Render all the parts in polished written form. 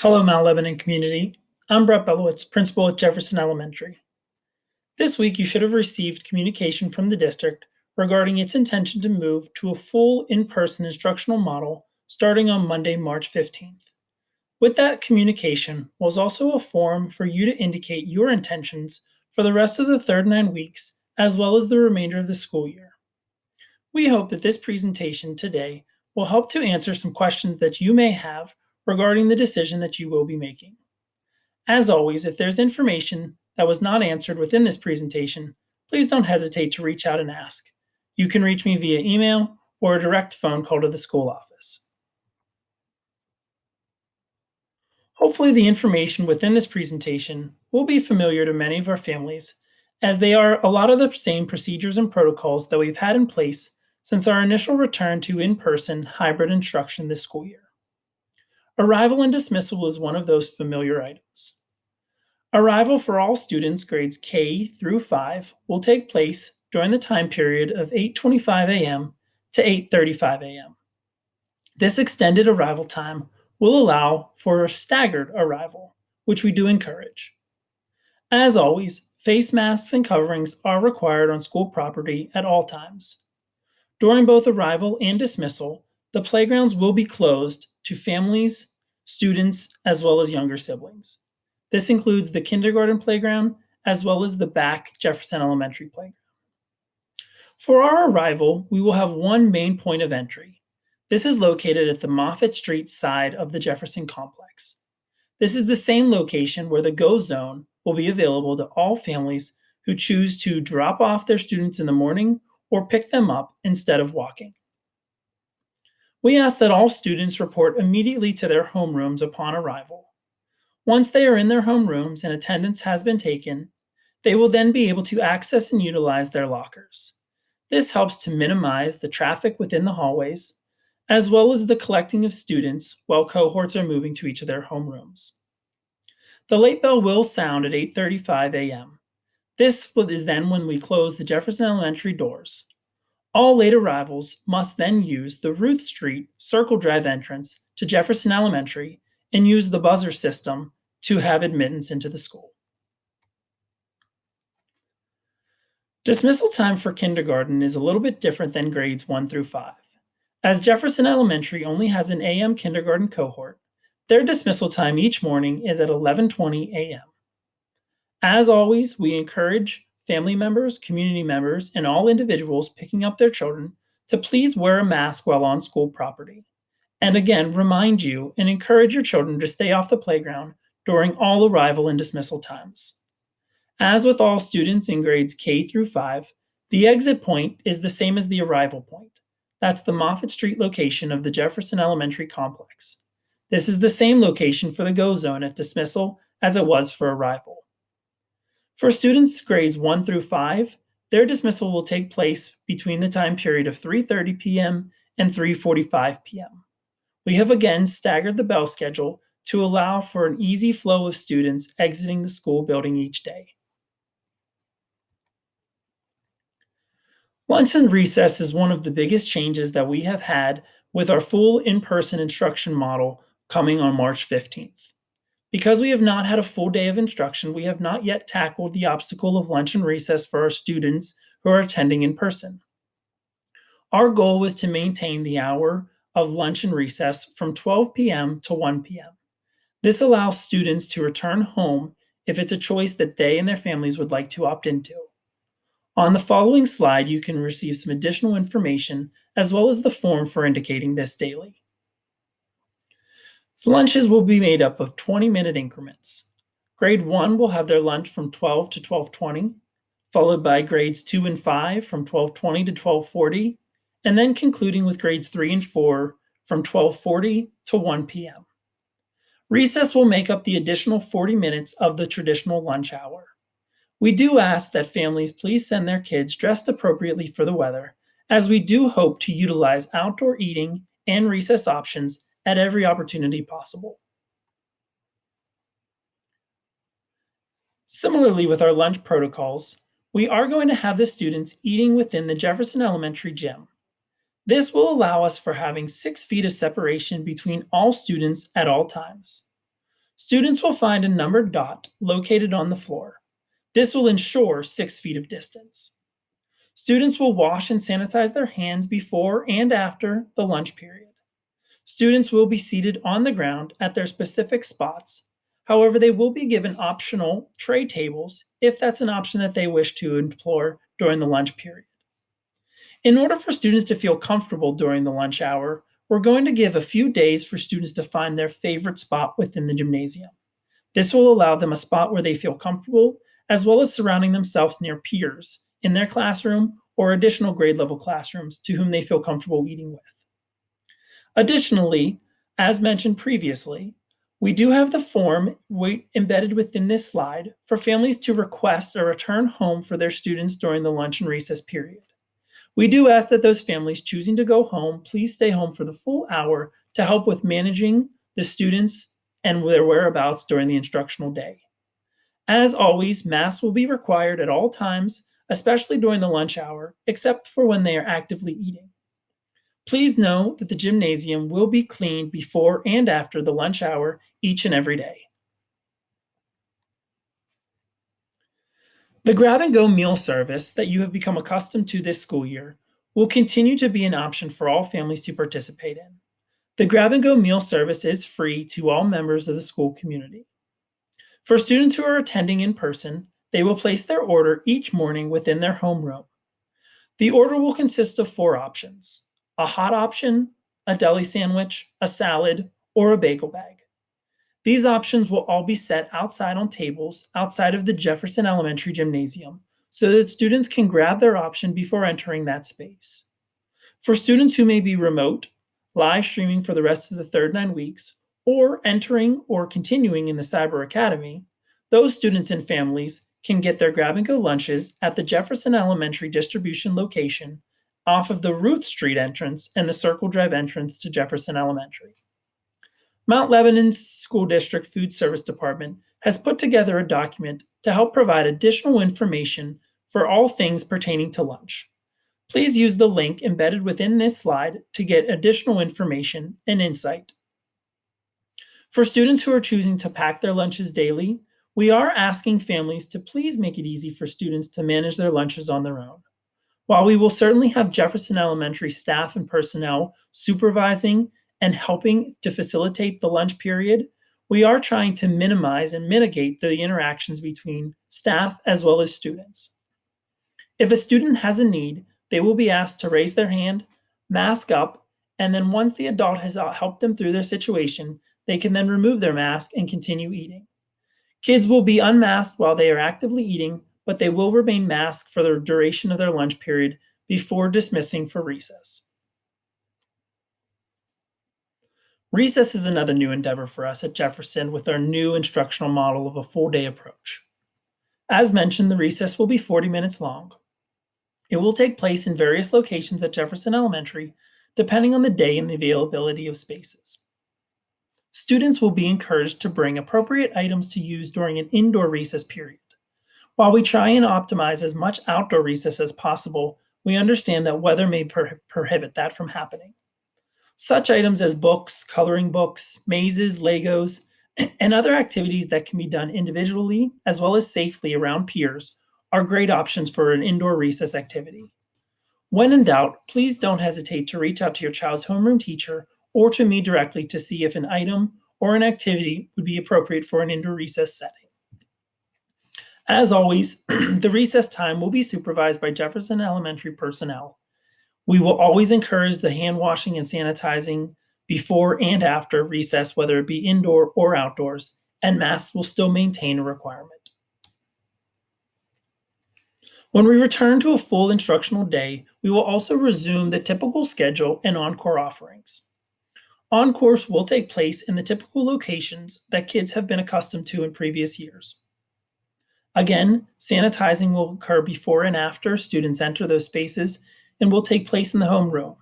Hello, Mount Lebanon community. I'm Brett Belowitz, principal at Jefferson Elementary. This week, you should have received communication from the district regarding its intention to move to a full in-person instructional model starting on Monday, March 15th. With that communication was also a form for you to indicate your intentions for the rest of the third 9 weeks, as well as the remainder of the school year. We hope that this presentation today will help to answer some questions that you may have regarding the decision that you will be making. As always, if there's information that was not answered within this presentation, please don't hesitate to reach out and ask. You can reach me via email or a direct phone call to the school office. Hopefully, the information within this presentation will be familiar to many of our families, as they are a lot of the same procedures and protocols that we've had in place since our initial return to in-person hybrid instruction this school year. Arrival and dismissal is one of those familiar items. Arrival for all students grades K through 5 will take place during the time period of 8:25 a.m. to 8:35 a.m. This extended arrival time will allow for a staggered arrival, which we do encourage. As always, face masks and coverings are required on school property at all times. During both arrival and dismissal, the playgrounds will be closed to families, students, as well as younger siblings. This includes the kindergarten playground as well as the back Jefferson Elementary playground. For our arrival, we will have one main point of entry. This is located at the Moffett Street side of the Jefferson complex. This is the same location where the Go Zone will be available to all families who choose to drop off their students in the morning or pick them up instead of walking. We ask that all students report immediately to their homerooms upon arrival. Once they are in their homerooms and attendance has been taken, they will then be able to access and utilize their lockers. This helps to minimize the traffic within the hallways, as well as the collecting of students while cohorts are moving to each of their homerooms. The late bell will sound at 8:35 a.m. This is then when we close the Jefferson Elementary doors. All late arrivals must then use the Ruth Street Circle Drive entrance to Jefferson Elementary and use the buzzer system to have admittance into the school. Dismissal time for kindergarten is a little bit different than grades 1 through 5. As Jefferson Elementary only has an AM kindergarten cohort, their dismissal time each morning is at 11:20 a.m. As always, we encourage family members, community members, and all individuals picking up their children to please wear a mask while on school property. And again, remind you and encourage your children to stay off the playground during all arrival and dismissal times. As with all students in grades K through 5, the exit point is the same as the arrival point. That's the Moffett Street location of the Jefferson Elementary complex. This is the same location for the Go Zone at dismissal as it was for arrival. For students grades 1 through 5, their dismissal will take place between the time period of 3:30 p.m. and 3:45 p.m. We have again staggered the bell schedule to allow for an easy flow of students exiting the school building each day. Lunch and recess is one of the biggest changes that we have had with our full in-person instruction model coming on March 15th. Because we have not had a full day of instruction, we have not yet tackled the obstacle of lunch and recess for our students who are attending in person. Our goal was to maintain the hour of lunch and recess from 12 p.m. to 1 p.m. This allows students to return home if it's a choice that they and their families would like to opt into. On the following slide, you can receive some additional information as well as the form for indicating this daily. Lunches will be made up of 20-minute increments. Grade 1 will have their lunch from 12 to 12:20, followed by grades 2 and 5 from 12:20 to 12:40, and then concluding with grades 3 and 4 from 12:40 to 1 p.m. Recess will make up the additional 40 minutes of the traditional lunch hour. We do ask that families please send their kids dressed appropriately for the weather, as we do hope to utilize outdoor eating and recess options at every opportunity possible. Similarly, with our lunch protocols, we are going to have the students eating within the Jefferson Elementary gym. This will allow us for having 6 feet of separation between all students at all times. Students will find a numbered dot located on the floor. This will ensure 6 feet of distance. Students will wash and sanitize their hands before and after the lunch period. Students will be seated on the ground at their specific spots. However, they will be given optional tray tables if that's an option that they wish to employ during the lunch period. In order for students to feel comfortable during the lunch hour, we're going to give a few days for students to find their favorite spot within the gymnasium. This will allow them a spot where they feel comfortable, as well as surrounding themselves near peers in their classroom or additional grade level classrooms to whom they feel comfortable eating with. Additionally, as mentioned previously, we do have the form embedded within this slide for families to request a return home for their students during the lunch and recess period. We do ask that those families choosing to go home, please stay home for the full hour to help with managing the students and their whereabouts during the instructional day. As always, masks will be required at all times, especially during the lunch hour, except for when they are actively eating. Please know that the gymnasium will be cleaned before and after the lunch hour each and every day. The grab and go meal service that you have become accustomed to this school year will continue to be an option for all families to participate in. The grab and go meal service is free to all members of the school community. For students who are attending in person, they will place their order each morning within their homeroom. The order will consist of 4 options: a hot option, a deli sandwich, a salad, or a bagel bag. These options will all be set outside on tables outside of the Jefferson Elementary gymnasium so that students can grab their option before entering that space. For students who may be remote, live streaming for the rest of the third 9 weeks, or entering or continuing in the Cyber Academy, those students and families can get their grab and go lunches at the Jefferson Elementary distribution location off of the Ruth Street entrance and the Circle Drive entrance to Jefferson Elementary. Mount Lebanon's School District Food Service Department has put together a document to help provide additional information for all things pertaining to lunch. Please use the link embedded within this slide to get additional information and insight. For students who are choosing to pack their lunches daily, we are asking families to please make it easy for students to manage their lunches on their own. While we will certainly have Jefferson Elementary staff and personnel supervising and helping to facilitate the lunch period, we are trying to minimize and mitigate the interactions between staff as well as students. If a student has a need, they will be asked to raise their hand, mask up, and then once the adult has helped them through their situation, they can then remove their mask and continue eating. Kids will be unmasked while they are actively eating, but they will remain masked for the duration of their lunch period before dismissing for recess. Recess is another new endeavor for us at Jefferson with our new instructional model of a full day approach. As mentioned, the recess will be 40 minutes long. It will take place in various locations at Jefferson Elementary, depending on the day and the availability of spaces. Students will be encouraged to bring appropriate items to use during an indoor recess period. While we try and optimize as much outdoor recess as possible, we understand that weather may prohibit that from happening. Such items as books, coloring books, mazes, Legos, and other activities that can be done individually as well as safely around peers are great options for an indoor recess activity. When in doubt, please don't hesitate to reach out to your child's homeroom teacher or to me directly to see if an item or an activity would be appropriate for an indoor recess setting. As always, the recess time will be supervised by Jefferson Elementary personnel. We will always encourage the hand washing and sanitizing before and after recess, whether it be indoor or outdoors, and masks will still maintain a requirement. When we return to a full instructional day, we will also resume the typical schedule and encore offerings. Encores will take place in the typical locations that kids have been accustomed to in previous years. Again, sanitizing will occur before and after students enter those spaces and will take place in the homeroom.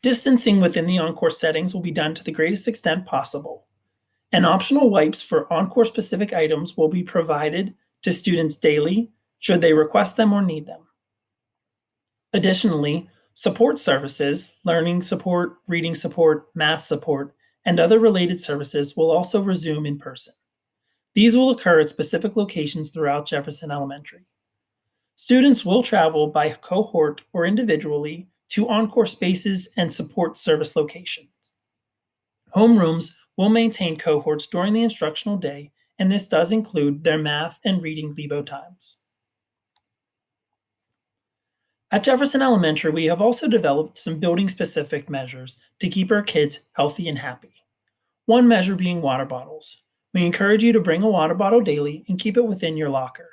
Distancing within the encore settings will be done to the greatest extent possible, and optional wipes for encore-specific items will be provided to students daily should they request them or need them. Additionally, support services, learning support, reading support, math support, and other related services will also resume in person. These will occur at specific locations throughout Jefferson Elementary. Students will travel by cohort or individually to encore spaces and support service locations. Homerooms will maintain cohorts during the instructional day, and this does include their math and reading LEBO times. At Jefferson Elementary, we have also developed some building specific measures to keep our kids healthy and happy. One measure being water bottles. We encourage you to bring a water bottle daily and keep it within your locker.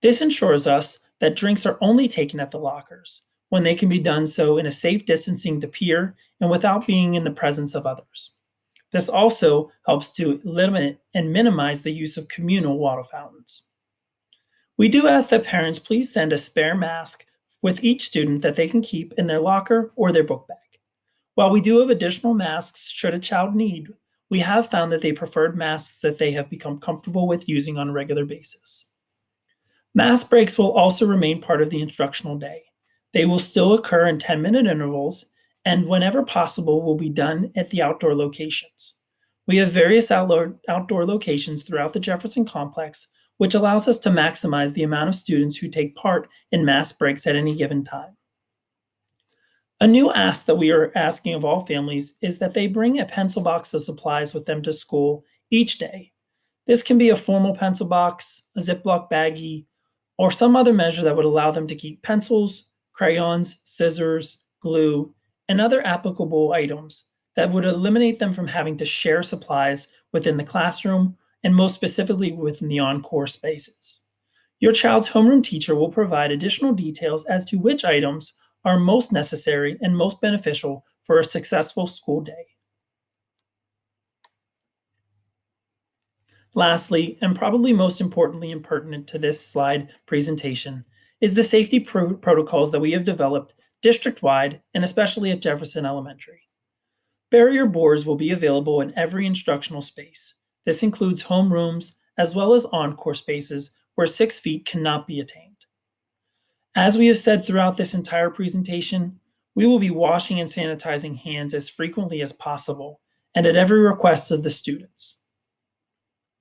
This ensures us that drinks are only taken at the lockers when they can be done so in a safe distancing to peer and without being in the presence of others. This also helps to limit and minimize the use of communal water fountains. We do ask that parents please send a spare mask with each student that they can keep in their locker or their book bag. While we do have additional masks should a child need, we have found that they preferred masks that they have become comfortable with using on a regular basis. Mask breaks will also remain part of the instructional day. They will still occur in 10-minute intervals and whenever possible will be done at the outdoor locations. We have various outdoor locations throughout the Jefferson complex, which allows us to maximize the amount of students who take part in mask breaks at any given time. A new ask that we are asking of all families is that they bring a pencil box of supplies with them to school each day. This can be a formal pencil box, a Ziploc baggie, or some other measure that would allow them to keep pencils, crayons, scissors, glue, and other applicable items that would eliminate them from having to share supplies within the classroom and most specifically within the encore spaces. Your child's homeroom teacher will provide additional details as to which items are most necessary and most beneficial for a successful school day. Lastly, and probably most importantly and pertinent to this slide presentation, is the safety protocols that we have developed district-wide and especially at Jefferson Elementary. Barrier boards will be available in every instructional space. This includes homerooms as well as encore spaces where 6 feet cannot be attained. As we have said throughout this entire presentation, we will be washing and sanitizing hands as frequently as possible and at every request of the students.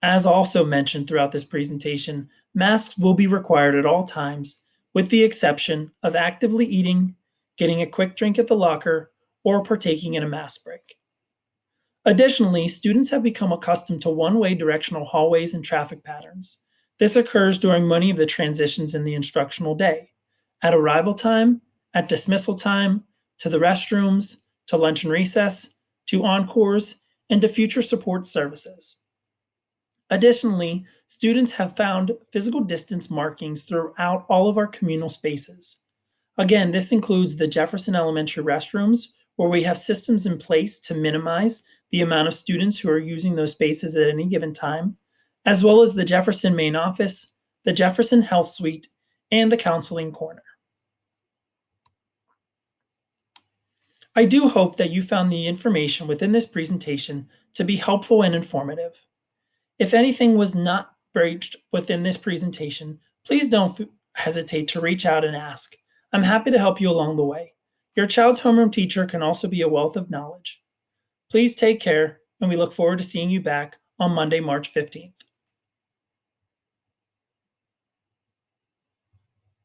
As also mentioned throughout this presentation, masks will be required at all times with the exception of actively eating, getting a quick drink at the locker, or partaking in a mask break. Additionally, students have become accustomed to one-way directional hallways and traffic patterns. This occurs during many of the transitions in the instructional day, at arrival time, at dismissal time, to the restrooms, to lunch and recess, to encores, and to future support services. Additionally, students have found physical distance markings throughout all of our communal spaces. Again, this includes the Jefferson Elementary restrooms, where we have systems in place to minimize the amount of students who are using those spaces at any given time, as well as the Jefferson main office, the Jefferson Health Suite, and the counseling corner. I do hope that you found the information within this presentation to be helpful and informative. If anything was not breached within this presentation, please don't hesitate to reach out and ask. I'm happy to help you along the way. Your child's homeroom teacher can also be a wealth of knowledge. Please take care, and we look forward to seeing you back on Monday, March 15th.